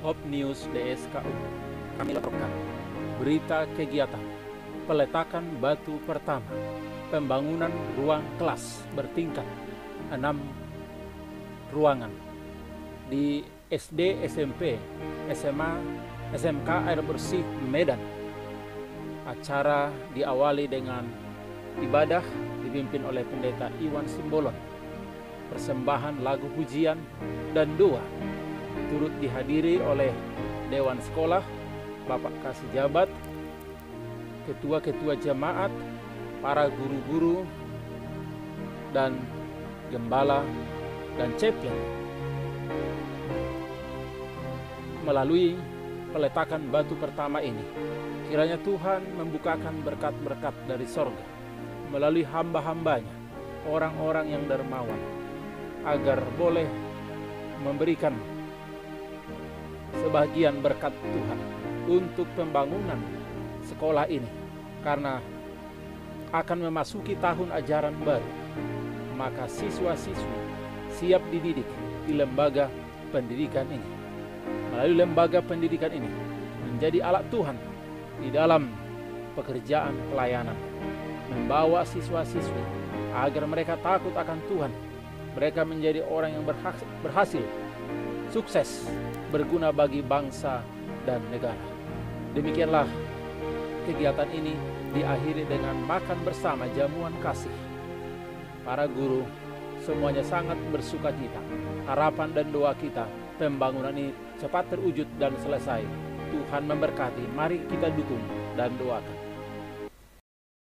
Hope News DSKU, kami laporkan berita kegiatan peletakan batu pertama pembangunan ruang kelas bertingkat 6 ruangan di SD, SMP, SMA, SMK Air Bersih Medan. Acara diawali dengan ibadah dipimpin oleh Pendeta Iwan Simbolon, persembahan lagu pujian dan doa, turut dihadiri oleh Dewan Sekolah, Bapak Kasih Jabat, ketua-ketua jemaat, para guru-guru, dan gembala dan chaplain. Melalui peletakan batu pertama ini, kiranya Tuhan membukakan berkat-berkat dari sorga melalui hamba-hambanya, orang-orang yang dermawan, agar boleh memberikan sebagian berkat Tuhan untuk pembangunan sekolah ini, karena akan memasuki tahun ajaran baru, maka siswa-siswi siap dididik di lembaga pendidikan ini. Melalui lembaga pendidikan ini menjadi alat Tuhan di dalam pekerjaan pelayanan, membawa siswa-siswi agar mereka takut akan Tuhan, mereka menjadi orang yang berhasil, sukses, berguna bagi bangsa dan negara. Demikianlah kegiatan ini diakhiri dengan makan bersama jamuan kasih. Para guru semuanya sangat bersukacita. Harapan dan doa kita, pembangunan ini cepat terwujud dan selesai. Tuhan memberkati. Mari kita dukung dan doakan.